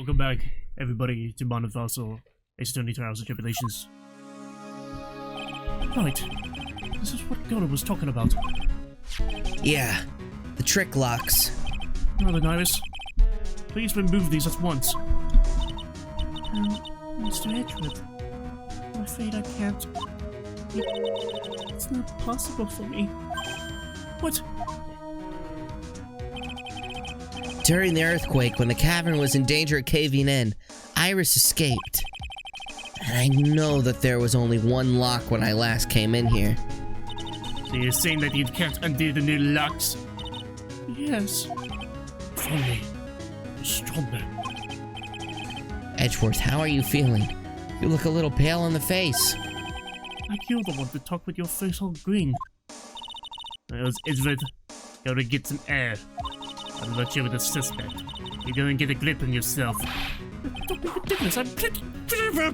Welcome back, everybody, to Bond of Fossil, External Trials and Tribulations. Right, this is what Gunnar was talking about. Yeah, the trick locks. Now then, Iris, please remove these at once. Mr. Edgeworth, I'm afraid I can't. It's not possible for me. What? During the earthquake, when the cavern was in danger of caving in, Iris escaped. And I know that there was only one lock when I last came in here. So you're saying that you can't undo the new locks? Yes. Finally, you're stronger. Edgeworth, how are you feeling? You look a little pale in the face. Like you're the one to talk with your face all green. Edgeworth, gotta get some air. I'm not sure with a suspect. You're gonna get a grip on yourself. Don't be ridiculous, I'm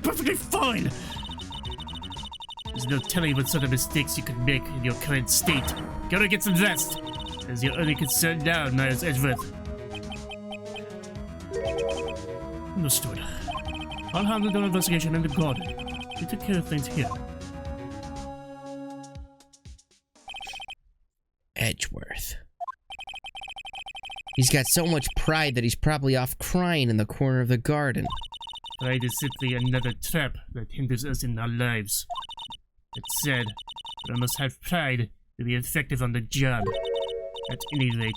perfectly fine! There's no telling what sort of mistakes you could make in your current state. Gotta get some rest! As your only concern now, Miles Edgeworth. Understood. I'll handle the investigation in the garden. We took care of things here. Edgeworth. He's got so much pride that he's probably off crying in the corner of the garden. Pride is simply another trap that hinders us in our lives. It's sad, but I must have pride to be effective on the job. At any rate,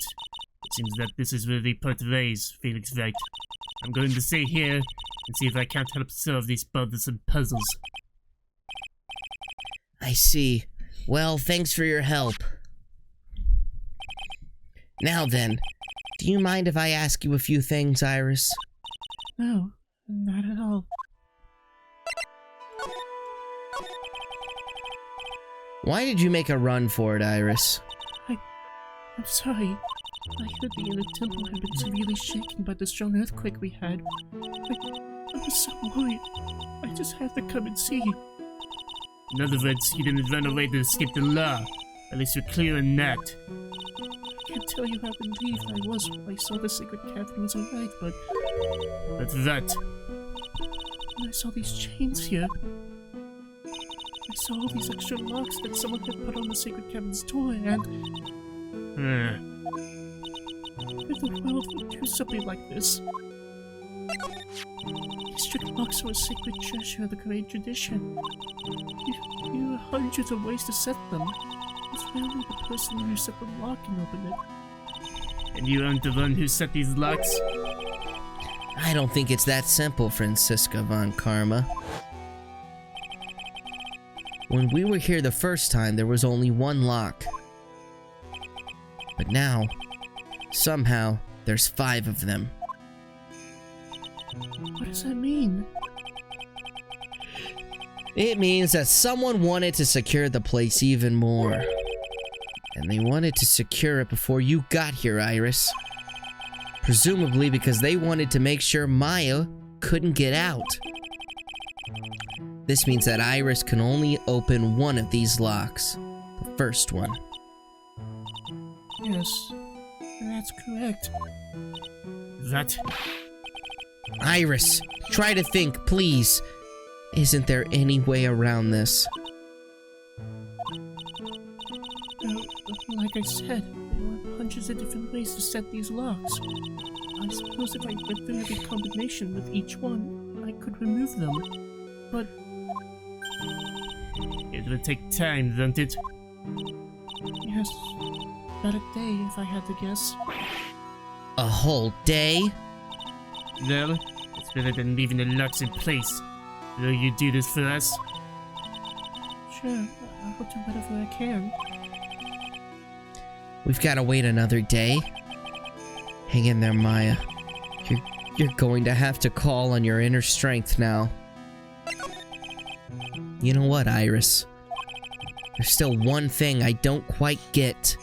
it seems that this is where the part lays, Felix Wright. I'm going to stay here and see if I can't help solve these bothersome puzzles. I see. Well, thanks for your help. Now then, do you mind if I ask you a few things, Iris? No, not at all. Why did you make a run for it, Iris? I'm sorry. I heard the inner temple had been severely shaken by the strong earthquake we had. I was so worried. I just had to come and see. In other words, you didn't run away to escape the law. At least you're clear in that. I can't tell you how relieved I was when I saw the sacred cavern was alright, but... That's that. When I saw these chains here... I saw all these extra locks that someone had put on the sacred cavern's door, and... If the world would do something like this... These strict locks are a sacred treasure of the Kurain tradition. There are hundreds of ways to set them. It's only the person who set the lock can open it. And you aren't the one who set these locks? I don't think it's that simple, Francisca von Karma. When we were here the first time, there was only one lock. But now, somehow, there's 5 of them. What does that mean? It means that someone wanted to secure the place even more. And they wanted to secure it before you got here, Iris. Presumably because they wanted to make sure Maya couldn't get out. This means that Iris can only open one of these locks. The first one. Yes, that's correct. That? Iris, try to think, please. Isn't there any way around this? Like I said, there were hundreds of different ways to set these locks. I suppose if I went through every combination with each one, I could remove them. But... It would take time, wouldn't it? Yes, about a day if I had to guess. A whole day? Well, it's better than leaving the locks in place. Will you do this for us? Sure, I'll do whatever I can. We've got to wait another day. Hang in there, Maya. You're going to have to call on your inner strength now. You know what, Iris? There's still one thing I don't quite get.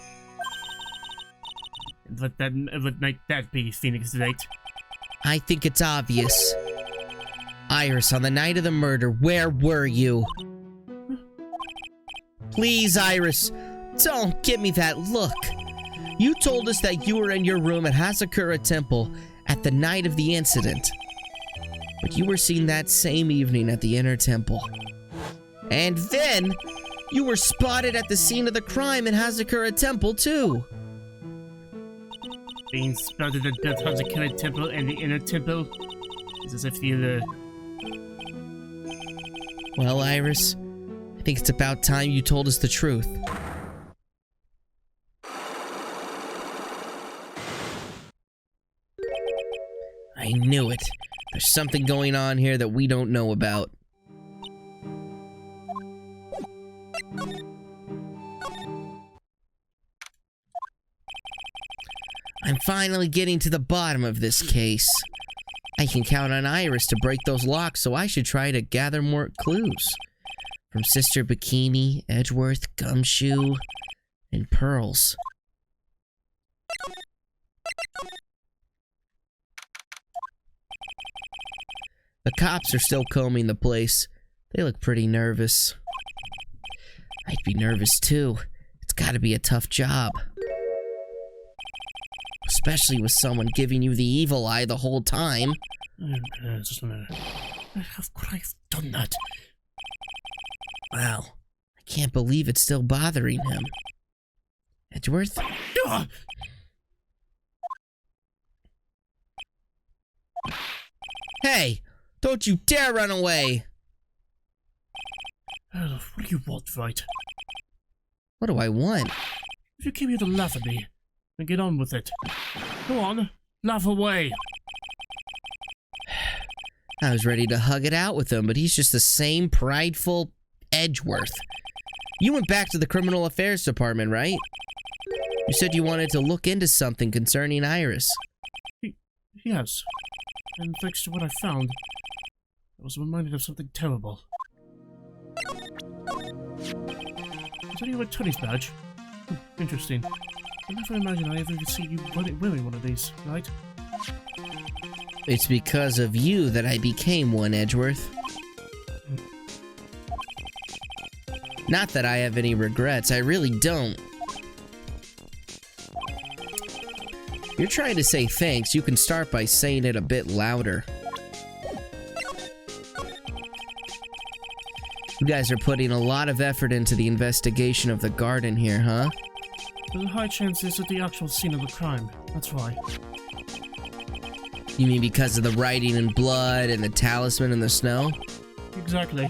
What might that be, Phoenix Wright? I think it's obvious. Iris, on the night of the murder, where were you? Please, Iris, don't give me that look. You told us that you were in your room at Hasakura Temple at the night of the incident. But you were seen that same evening at the Inner Temple. And then, you were spotted at the scene of the crime in Hazakura Temple, too. Being spotted at both Hazakura Temple and the Inner Temple is as if you, Well, Iris, I think it's about time you told us the truth. I knew it. There's something going on here that we don't know about. I'm finally getting to the bottom of this case. I can count on Iris to break those locks, so I should try to gather more clues. From Sister Bikini, Edgeworth, Gumshoe, and Pearls. The cops are still combing the place. They look pretty nervous. I'd be nervous too. It's gotta be a tough job. Especially with someone giving you the evil eye the whole time. Just a minute. How could I have done that? Wow. I can't believe it's still bothering him. Edgeworth? Hey! Don't you dare run away! What do you want, right? What do I want? If you came here to laugh at me, then get on with it. Go on, laugh away. I was ready to hug it out with him, but he's just the same prideful Edgeworth. You went back to the Criminal Affairs Department, right? You said you wanted to look into something concerning Iris. Yes. And thanks to what I found, I was reminded of something terrible. Is that your attorney's badge? Interesting. I never imagined I ever would see you wearing one of these, right? It's because of you that I became one, Edgeworth. Not that I have any regrets, I really don't. If you're trying to say thanks, you can start by saying it a bit louder. You guys are putting a lot of effort into the investigation of the garden here, huh? There's a high chance this is the actual scene of the crime. That's why. You mean because of the writing in blood and the talisman in the snow? Exactly.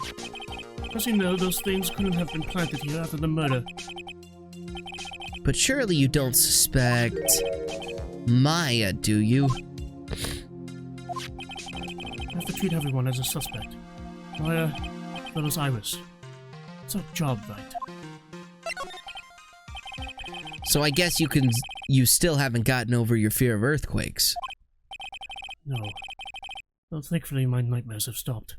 As you know, those things couldn't have been planted here after the murder. But surely you don't suspect Maya, do you? I have to treat everyone as a suspect. Maya, as well as Iris. It's our job, right? So I guess you still haven't gotten over your fear of earthquakes. No. Though thankfully my nightmares have stopped.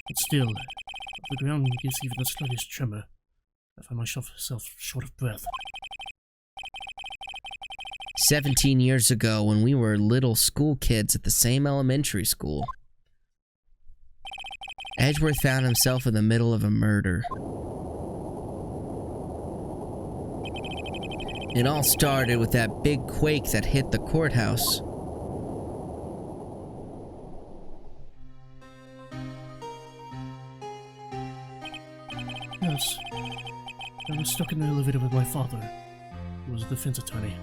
But still, if the ground gives even the slightest tremor, I find myself short of breath. 17 years ago, when we were little school kids at the same elementary school, Edgeworth found himself in the middle of a murder. It all started with that big quake that hit the courthouse. Yes. I was stuck in the elevator with my father, who was a defense attorney.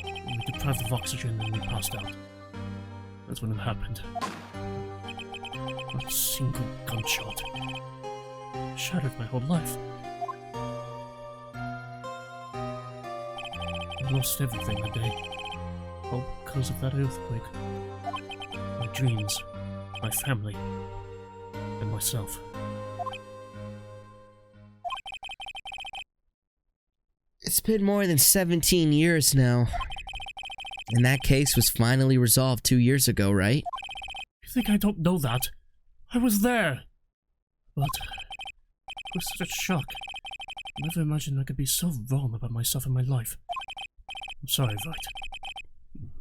We were deprived of oxygen and we passed out. That's when it happened. A single gunshot shattered my whole life. I lost everything that day, all because of that earthquake. My dreams, my family, and myself. It's been more than 17 years now. And that case was finally resolved 2 years ago, right? You think I don't know that? I was there! But it was such a shock. I never imagined I could be so wrong about myself and my life. I'm sorry, Vite.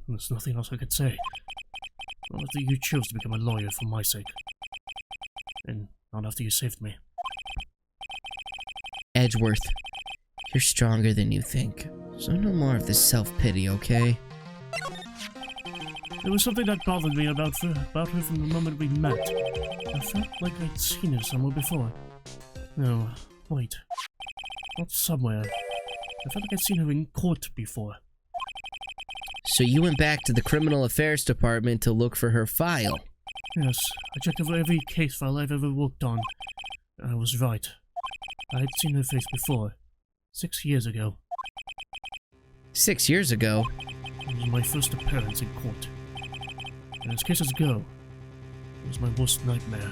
There's nothing else I could say. Not after you chose to become a lawyer for my sake. And not after you saved me. Edgeworth, you're stronger than you think. So no more of this self-pity, okay? There was something that bothered me about her from the moment we met. I felt like I'd seen her somewhere before. No, wait. Not somewhere. I felt like I'd seen her in court before. So you went back to the Criminal Affairs Department to look for her file? Yes, I checked over every case file I've ever worked on. I was right. I had seen her face before. 6 years ago. 6 years ago? It was my first appearance in court. And as cases go, it was my worst nightmare.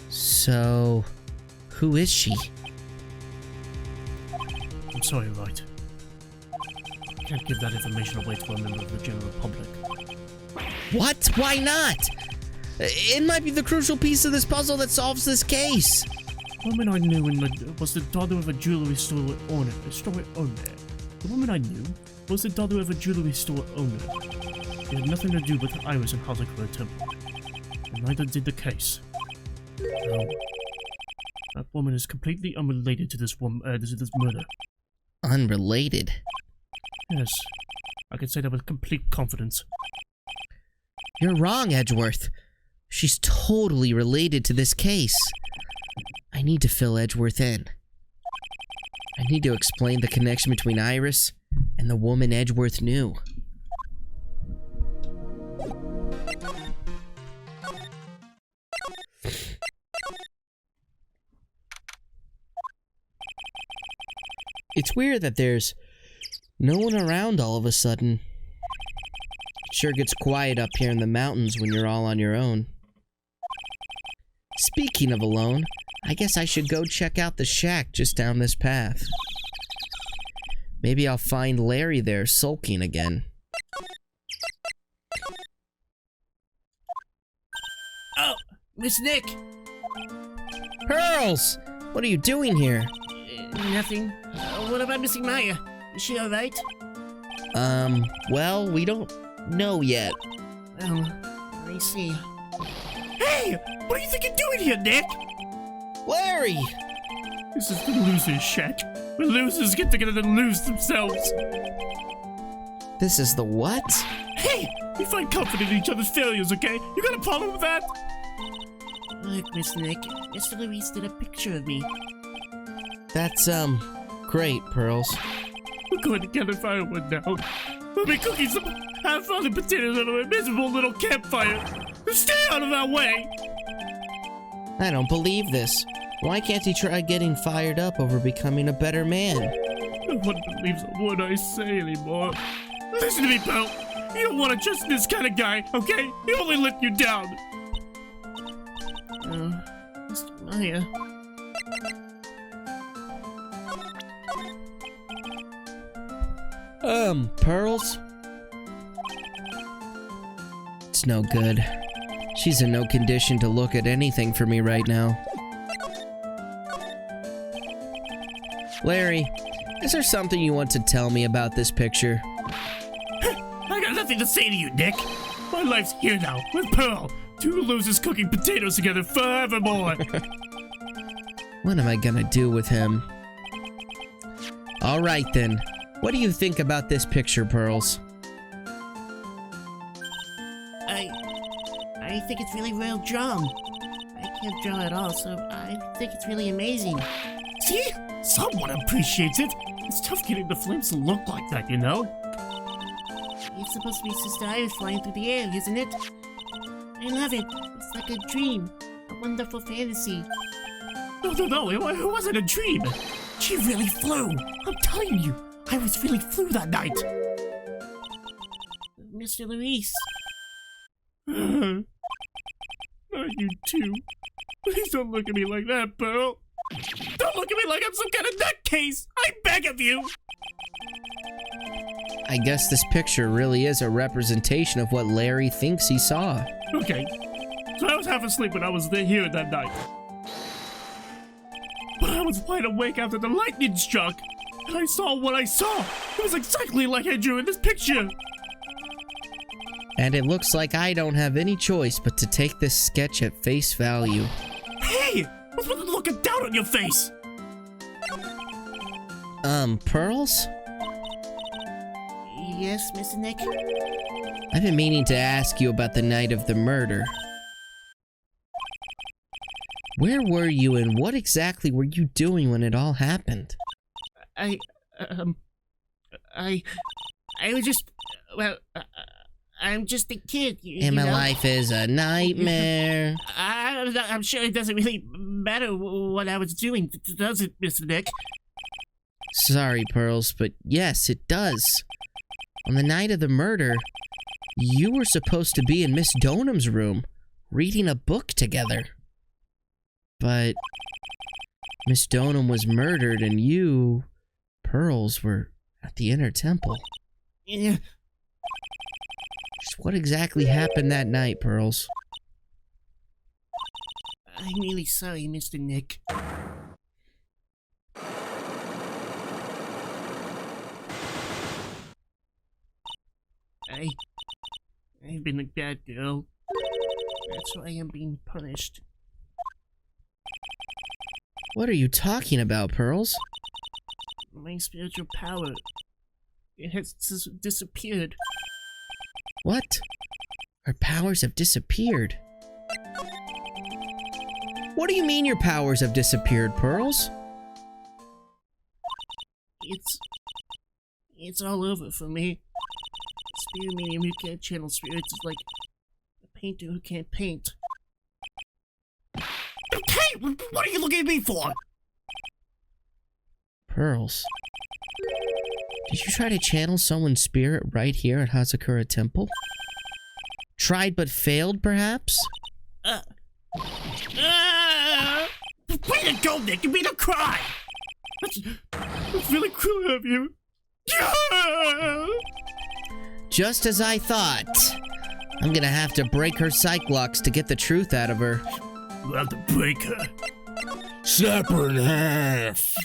So, who is she? I'm sorry, Wright. I can't give that information away to a member of the general public. What? Why not? It might be the crucial piece of this puzzle that solves this case. The woman I knew was the daughter of a jewelry store owner. The woman I knew was the daughter of a jewelry store owner. It had nothing to do with Iris and Hazakura Temple. And neither did the case. No. That woman is completely unrelated to this murder. Unrelated? Yes. I can say that with complete confidence. You're wrong, Edgeworth. She's totally related to this case. I need to fill Edgeworth in. I need to explain the connection between Iris and the woman Edgeworth knew. It's weird that there's no one around all of a sudden. It sure gets quiet up here in the mountains when you're all on your own. Speaking of alone, I guess I should go check out the shack just down this path. Maybe I'll find Larry there sulking again. Oh, Miss Nick! Pearls! What are you doing here? Nothing. What about missing Maya? Is she alright? Well, we don't know yet. I see. Hey! What do you think you're doing here, Nick? Larry! This is the loser's shack. Where losers get together and lose themselves. This is the what? Hey! We find comfort in each other's failures, okay? You got a problem with that? Look, Miss Nick, Mr. Luis did a picture of me. That's, great, Pearls. We're going to gather firewood now. We'll be cooking some half-rotten potatoes out of a miserable little campfire. Stay out of our way! I don't believe this. Why can't he try getting fired up over becoming a better man? No one believes a word I say anymore. Listen to me, pal. You don't want to trust this kind of guy, okay? He only let you down. Mr. Maya. Pearls? It's no good. She's in no condition to look at anything for me right now. Larry, is there something you want to tell me about this picture? I got nothing to say to you, Nick. My life's here now, with Pearl. Two losers cooking potatoes together forevermore. What am I gonna do with him? Alright then. What do you think about this picture, Pearls? I think it's really well drawn. I can't draw at all, so I think it's really amazing. See? Someone appreciates it. It's tough getting the flames to look like that, you know? It's supposed to be Sister Iris flying through the air, isn't it? I love it. It's like a dream. A wonderful fantasy. No, it wasn't a dream. She really flew. I'm telling you, Iris really flew that night. Mr. Luis. Not you too. Please don't look at me like that, Pearl. Don't look at me like I'm some kind of nutcase. I beg of you. I guess this picture really is a representation of what Larry thinks he saw. Okay, so I was half asleep when I was here that night. But I was wide awake after the lightning struck, and I saw what I saw. It was exactly like I drew in this picture. And it looks like I don't have any choice but to take this sketch at face value. Hey! What's with the look of doubt on your face? Pearls? Yes, Mr. Nick? I've been meaning to ask you about the night of the murder. Where were you and what exactly were you doing when it all happened? I was just, well, I'm just a kid, And my know? life is a nightmare. I'm sure it doesn't really matter what I was doing, does it, Mr. Nick? Sorry, Pearls, but yes, it does. On the night of the murder, you were supposed to be in Miss Donham's room, reading a book together. But Miss Donham was murdered and you, Pearls, were at the inner temple. Yeah. Just what exactly happened that night, Pearls? I'm really sorry, Mr. Nick. I've been a bad girl. That's why I'm being punished. What are you talking about, Pearls? My spiritual power, it has disappeared. What? Our powers have disappeared. What do you mean your powers have disappeared, Pearls? It's all over for me. Spirit medium who can't channel spirits is like a painter who can't paint. Hey, what are you looking at me for? Pearls. Did you try to channel someone's spirit right here at Hazakura Temple? Tried but failed, perhaps? Way to go, Nick! You made a cry! That's really cool of you. Just as I thought. I'm gonna have to break her psych locks to get the truth out of her. We'll have to break her. Snap her in half.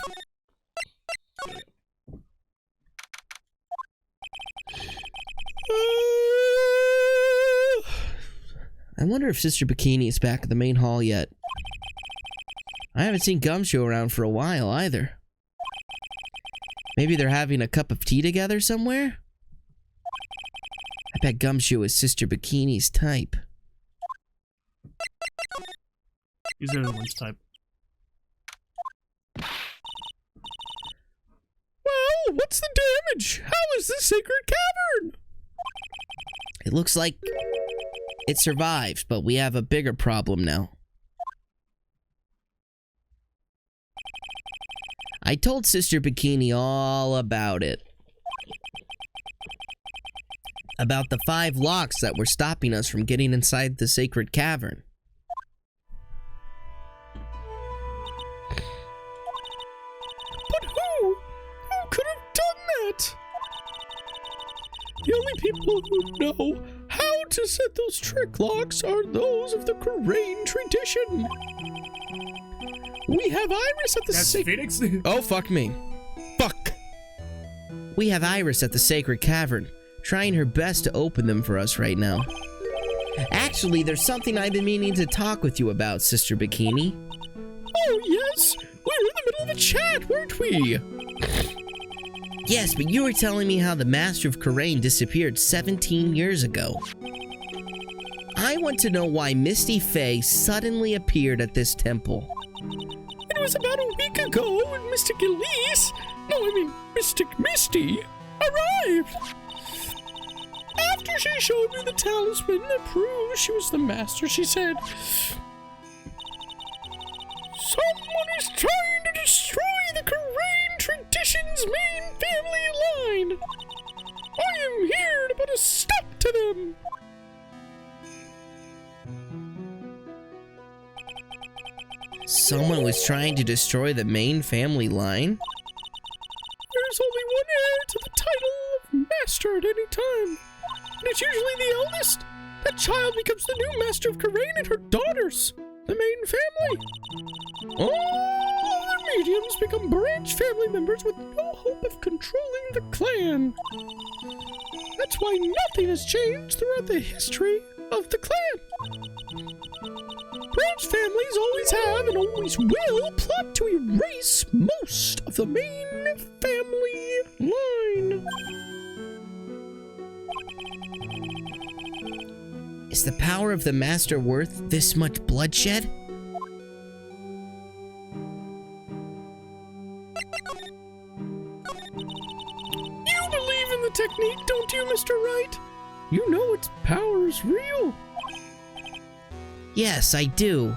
I wonder if Sister Bikini is back at the main hall yet. I haven't seen Gumshoe around for a while either. Maybe they're having a cup of tea together somewhere? I bet Gumshoe is Sister Bikini's type. He's everyone's type. Well, what's the damage? How is this sacred cavern? It looks like it survived, but we have a bigger problem now. I told Sister Bikini all about it. About the 5 locks that were stopping us from getting inside the sacred cavern. But who? Who could have done that? The only people who know how to set those trick locks are those of the Kurain tradition. We have Iris at the Phoenix? Oh, fuck me. Fuck. We have Iris at the sacred cavern, trying her best to open them for us right now. Actually, there's something I've been meaning to talk with you about, Sister Bikini. Oh, yes. We were in the middle of a chat, weren't we? Yes, but you were telling me how the Master of Kurain disappeared 17 years ago. I want to know why Misty Faye suddenly appeared at this temple. It was about a week ago when Mystic Elise, Mystic Misty, arrived. After she showed me the talisman that proved she was the master, she said, "Someone is trying to destroy the Kurain tradition's main family line. I am here to put a stop to them." Someone was trying to destroy the main family line? There's only one heir to the title of master at any time, and it's usually the eldest. That child becomes the new master of Kurain and her daughters, the main family. All other mediums become branch family members with no hope of controlling the clan. That's why nothing has changed throughout the history of the clan. Branch families always have and always will plot to erase most of the main family line. Is the power of the Master worth this much bloodshed? You believe in the technique, don't you, Mr. Wright? You know its power is real. Yes, I do.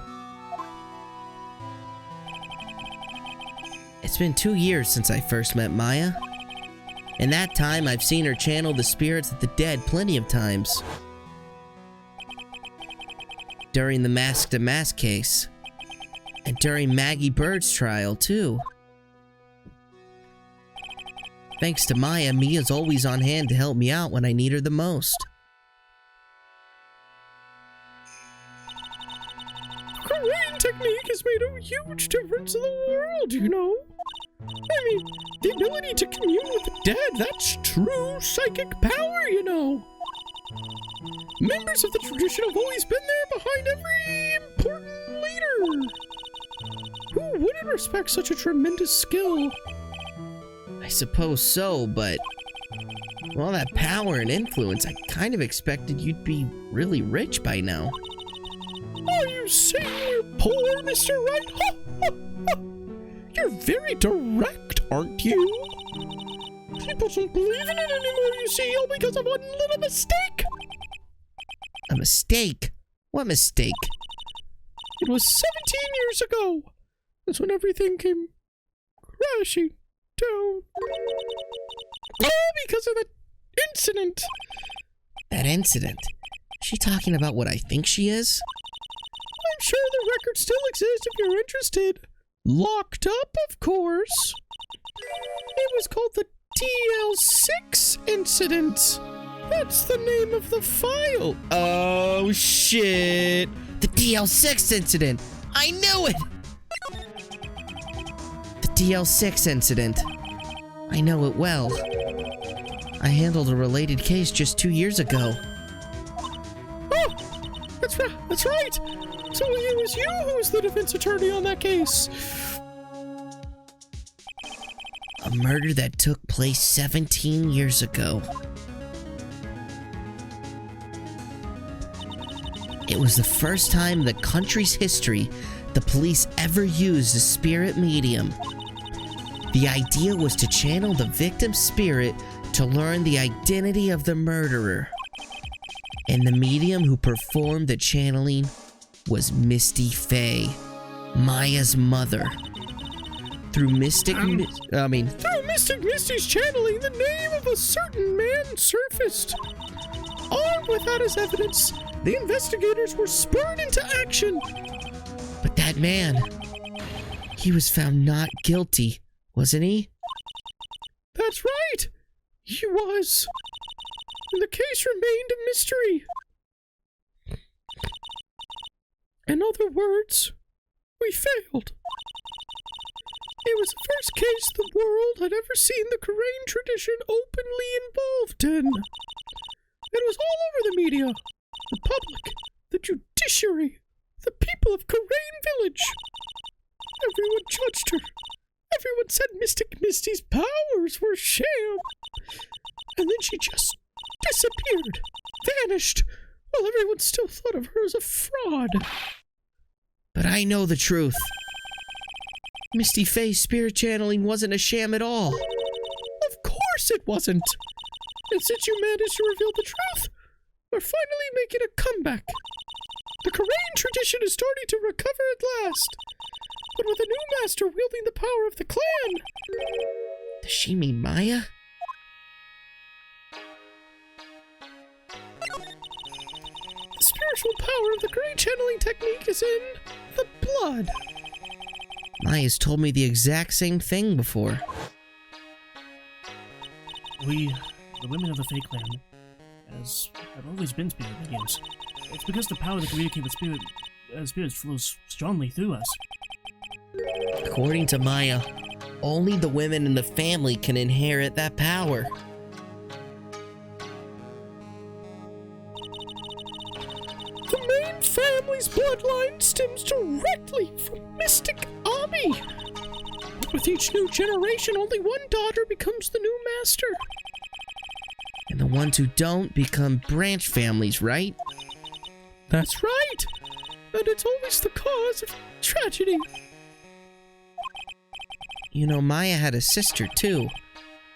It's been 2 years since I first met Maya. In that time, I've seen her channel the spirits of the dead plenty of times. During the mask-to-mask case. And during Maggie Bird's trial, too. Thanks to Maya, Mia's always on hand to help me out when I need her the most. Kurain technique has made a huge difference in the world, you know? I mean, the ability to commune with the dead, that's true psychic power, you know? Members of the tradition have always been there behind every important leader. Who wouldn't respect such a tremendous skill? I suppose so, but with all that power and influence, I kind of expected you'd be really rich by now. Are you saying you're poor, Mr. Wright? You're very direct, aren't you? People don't believe in it anymore, you see, all because of one little mistake. A mistake? What mistake? It was 17 years ago. That's when everything came crashing down. All because of that incident. That incident? Is she talking about what I think she is? I'm sure the record still exists if you're interested. Locked up, of course. It was called the TL6 incident. That's the name of the file. Oh, shit. The DL6 incident. I knew it. The DL6 incident. I know it well. I handled a related case just 2 years ago. Oh, that's right. That's right. So it was you who was the defense attorney on that case. A murder that took place 17 years ago. It was the first time in the country's history the police ever used a spirit medium. The idea was to channel the victim's spirit to learn the identity of the murderer. And the medium who performed the channeling was Misty Faye, Maya's mother. Through Mystic Misty's channeling, the name of a certain man surfaced. Armed with that as evidence, the investigators were spurred into action. But that man, he was found not guilty, wasn't he? That's right. He was. And the case remained a mystery. In other words, we failed. It was the first case the world had ever seen the Kurain tradition openly involved in. It was all over the media, the public, the judiciary, the people of Kurain Village. Everyone judged her. Everyone said Mystic Misty's powers were sham. And then she just disappeared, vanished, while everyone still thought of her as a fraud. But I know the truth. Misty Faye's spirit channeling wasn't a sham at all. Of course it wasn't. And since you managed to reveal the truth, we're finally making a comeback. The Kurain tradition is starting to recover at last. But with a new master wielding the power of the clan. Does she mean Maya? The spiritual power of the Kurain channeling technique is in the blood. Maya's told me the exact same thing before. We, the women of the Fake Clan, have always been spirit mediums. It's because the power to communicate with spirits flows strongly through us. According to Maya, only the women in the family can inherit that power. The main family's bloodline stems directly from Mystic Ami. With each new generation, only one daughter becomes the new master. And the ones who don't become branch families, right? That's right! And it's always the cause of tragedy. You know, Maya had a sister, too.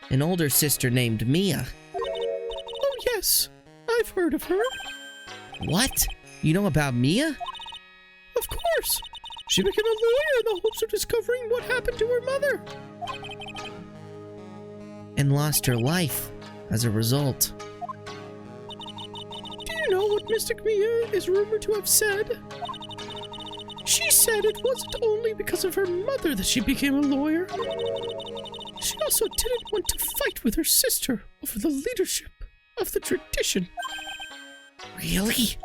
An older sister named Mia. Oh, yes. I've heard of her. What? You know about Mia? Of course. She became a lawyer in the hopes of discovering what happened to her mother. And lost her life as a result. Do you know what Mystic Mia is rumored to have said? She said it wasn't only because of her mother that she became a lawyer. She also didn't want to fight with her sister over the leadership of the tradition. Really?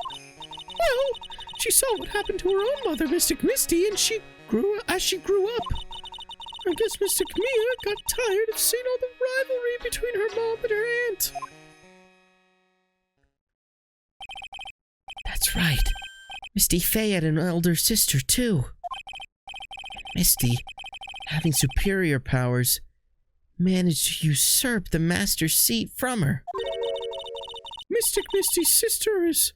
Well, she saw what happened to her own mother, Mystic Misty, and as she grew up. I guess Mystic Mia got tired of seeing all the rivalry between her mom and her aunt. That's right. Misty Faye had an elder sister, too. Misty, having superior powers, managed to usurp the master's seat from her. Mystic Misty's sister is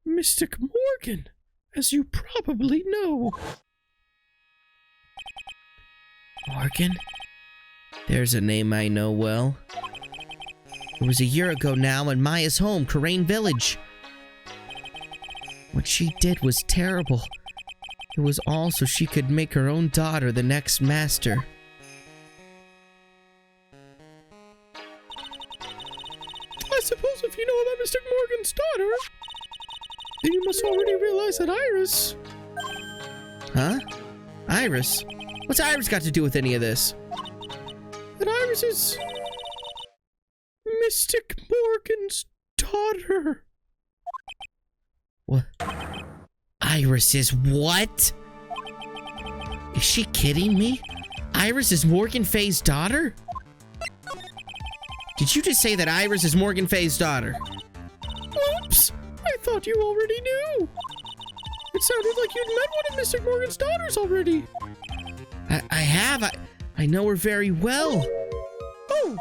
Mystic Morgan, as you probably know. Morgan? There's a name I know well. It was a year ago now in Maya's home, Kurain Village. What she did was terrible. It was all so she could make her own daughter the next master. I suppose if you know about Mystic Morgan's daughter, then you must already realize that Iris... Huh? Iris? What's Iris got to do with any of this? That Iris is... Mystic Morgan's daughter. What? Iris is what? Is she kidding me? Iris is Morgan Faye's daughter? Did you just say that Iris is Morgan Faye's daughter? Oops! I thought you already knew. It sounded like you'd met one of Mystic Morgan's daughters already. I have. I know her very well. Oh.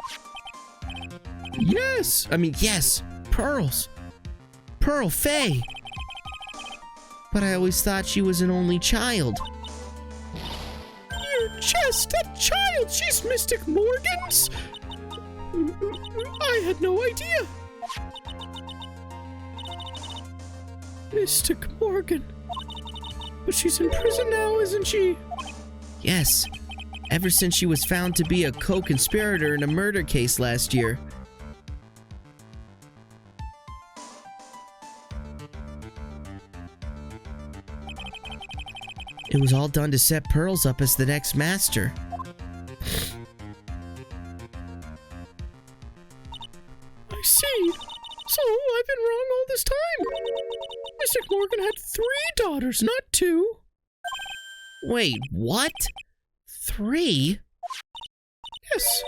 Yes. Yes. Pearls. Pearl Faye. But I always thought she was an only child. You're just a child. She's Mystic Morgan's. I had no idea. Mystic Morgan. But she's in prison now, isn't she? Yes. Ever since she was found to be a co-conspirator in a murder case last year. It was all done to set Pearls up as the next master. I see. So, I've been wrong all this time. Mystic Morgan had 3 daughters, not 2. Wait, what? 3? Yes.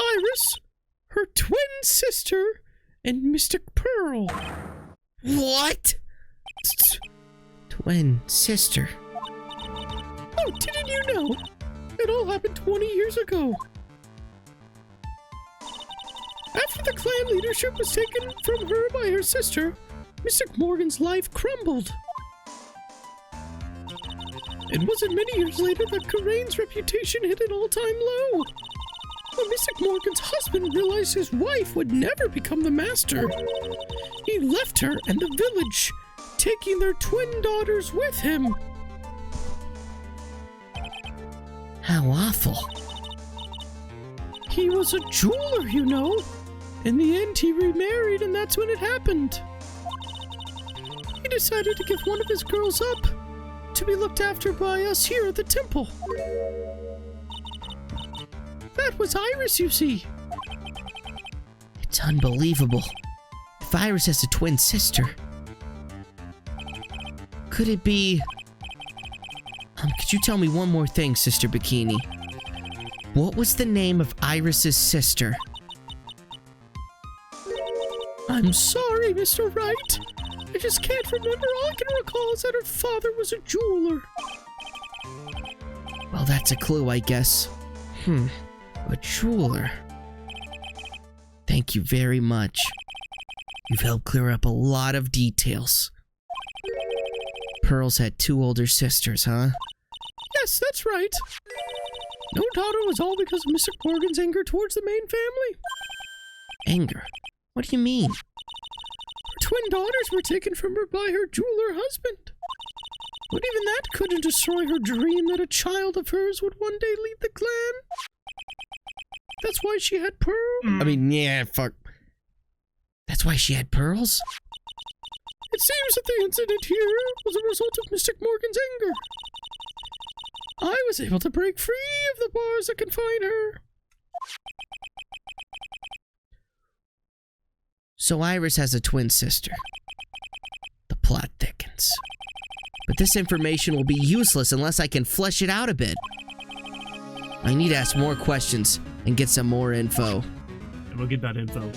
Iris, her twin sister, and Mystic Pearl. What? Twin sister. Oh, didn't you know? It all happened 20 years ago. After the clan leadership was taken from her by her sister, Mystic Morgan's life crumbled. It wasn't many years later that Kurain's reputation hit an all-time low. When Mystic Morgan's husband realized his wife would never become the master, he left her and the village, taking their twin daughters with him. How awful. He was a jeweler, you know. In the end, he remarried, and that's when it happened. He decided to give one of his girls up to be looked after by us here at the temple. That was Iris, you see. It's unbelievable. If Iris has a twin sister, could it be... could you tell me one more thing, Sister Bikini? What was the name of Iris's sister? I'm sorry, Mr. Wright. I just can't remember. All I can recall is that her father was a jeweler. Well, that's a clue, I guess. A jeweler. Thank you very much. You've helped clear up a lot of details. Pearls had 2 older sisters, huh? Yes, that's right. No daughter was all because of Mr. Morgan's anger towards the main family. Anger? What do you mean? Her twin daughters were taken from her by her jeweler husband. But even that couldn't destroy her dream that a child of hers would one day lead the clan. That's why she had Pearl. I mean, yeah, fuck. That's why she had pearls? It seems that the incident here was a result of Mr. Morgan's anger. I was able to break free of the bars that confine her. So Iris has a twin sister. The plot thickens. But this information will be useless unless I can flesh it out a bit. I need to ask more questions and get some more info. And we'll get that info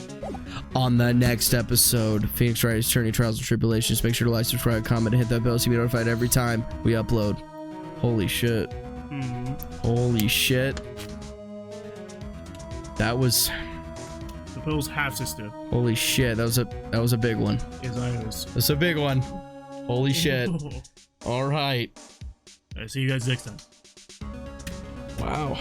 on the next episode. Phoenix Wright's Journey, Trials, and Tribulations. Make sure to like, subscribe, comment, and hit that bell so you be notified every time we upload. Holy shit. Holy shit. That was... the Pearl's half-sister. Holy shit, that was a big one. Is Iris. That's a big one. Holy shit. Alright. See you guys next time. Wow.